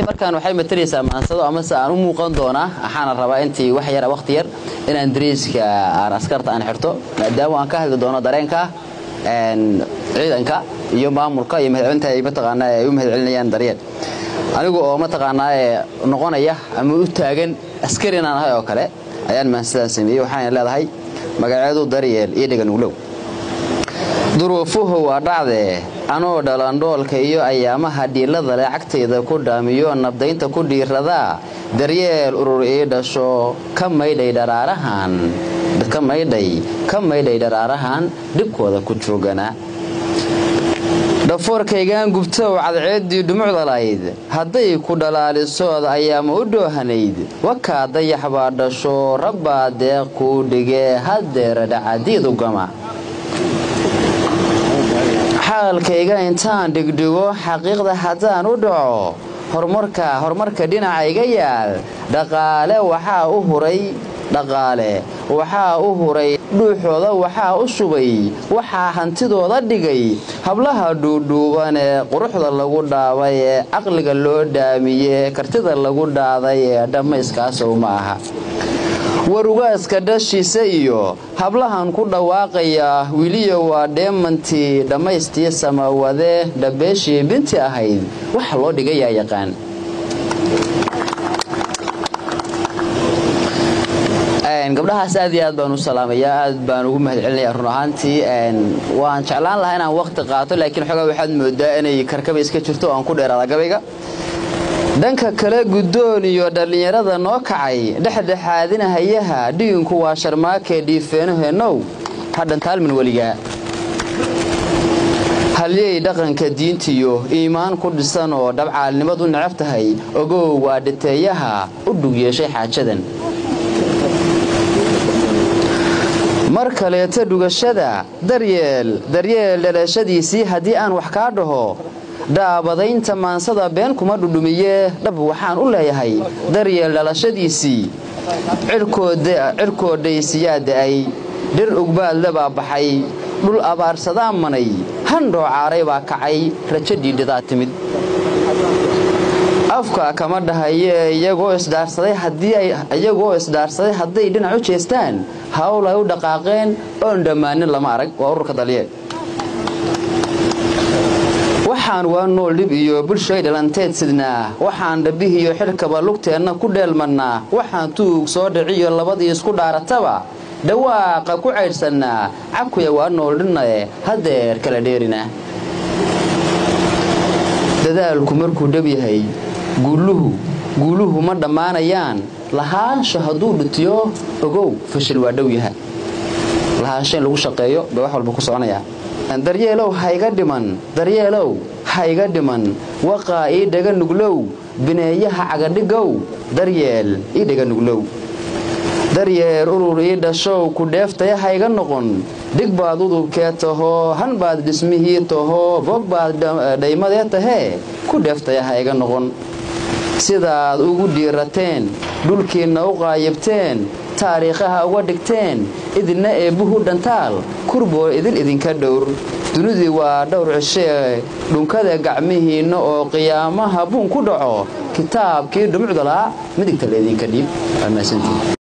markaan waxay mataleysaa maansado ama saan u muuqan doona waxaan rabaa intii wax yar waqti yar inaan dariiska aan askarta aan xirto maadaama aan ka hadli doono dareenka ciidanka iyo maamulka iyo madaxweynaha ay mataqaanaa ay u mahadcelinayaan daryeel anigu oo mataqaanaa noqonaya ama u taagan askari inaan ahay oo kale ayaan maansada sameeyay waxaan leedahay magaceedu daryeel iyo dhigan ulow duruufuhu waa dhacde anoo dhalandhoolka iyo ayaamaha dhiilada lacagteeda ku dhaamiyo nabdaynta ku dhiirada daryeel urur ee dhasho ka maydhay dharaarahan dhibkooda ku joogana dhafoorkaygaan gubto cadceedii dhumucda lahayd hadday ku dhalaalisood ayaama u dhoohanayd wakaa dayax baa dhasho rabbaa deeq kuu dhigee haddeera dhacadiidu gama xaalkayga intaan dhigdhigo xaqiiqda haddaan u dhaco horumarka dhinacayga yaal dhaqaale waxaa u huray dhuuxooda waxaa u shubay waxaa hantidooda dhigay hablaha dhuudhuuban ee quruxda lagu dhaabay ee caqliga loo dhaamiyey kartida lagu dhaaday ee dhammayskaasow ma aha warugaaska dhashiisa iyo hablahan ku dhawaaqaya wiliyo waa dheemantii dhammaystii samawade dhabeeshii binti ahayd wax loo dhigayaa yaqaan gabdhahaas aad iyo aad baan u salaamayaa aad baan ugu mahadcelinayaa run ahaantii waan jeclaan lahaa inaan waqti qaato laakiin xogaa waxaad moodaa inay karkaba iska jirto aan ku dheeraada gabayga dhanka kale guddoon iyo dhalinyarada noo kacay dhexdhexaadinahayaha dhiinku waa sharmaake dhiifeenaheenow hadhan taalmin weligaa halyey dhaqanka diintiyo iimaan ku dhisan oo dhabcaalnimadu necab tahay ogow waa dhiteeyaha u dhug yeeshay xaajadan mar kaleeta dhugashada daryeel dhalashadiisii haddii aan wax kaa dhaho dhaabadaynta maansada been kuma dhudhumiye dhab waxaan u leeyahay daryeel dhalashadiisii cirkoodhaysiyaa da'ay dhir ugbaadle baa baxay dhul abaarsadaa manay handhoo caaray baa kacay rajo dhiidhidaa timid afka kama dhahaye iyagoo isdaarsaday hadday dhinac u jeestaan hawl ay u dhaqaaqeen oon dhammaanin lama arag waa ururka dalyeel waxaan waa nool dhib iyo bulshay dhalanteed sidnaa waxaan dhabihiyo xilkaba lugteenna ku dheelmannaa waxaan tuug soo dhiciyo labadii isku dhaarataba dhawaaqa ku caydhsannaa cabkuya waa nool dhinnae haddeer kala dheerina dadaalku markuu dhab yahay guuluhu ma dhammaanayaan lahaansha hadduu dhutiyo ogow fashil waa dhow yaha lahaansha in lagu shaqeeyo bay wax walba ku soconaya daryeelow hayga dhiman waqaa ii dhaga nuglow bineeyaha cagadhigow daryeel ii dhaga nuglow daryeel urur ii dhashow ku dheeftaya hayga noqon dhig baad udubkee tahoo han baad dhismihii tahoo bog baad dhaymadee tahee ku dheeftaya hayga noqon sidaad ugu dhiirateen dhulkiinna u qaayibteen taariikhaha uga dhigteen idinna eebbuhu dhantaal kurboo idinka dhowr dunidii waa dhowr cishee dhunkada gacmihiinna oo qiyaamaha buun ku dhaco kitaabkii dhumucdalaa midigta leedinka dhiib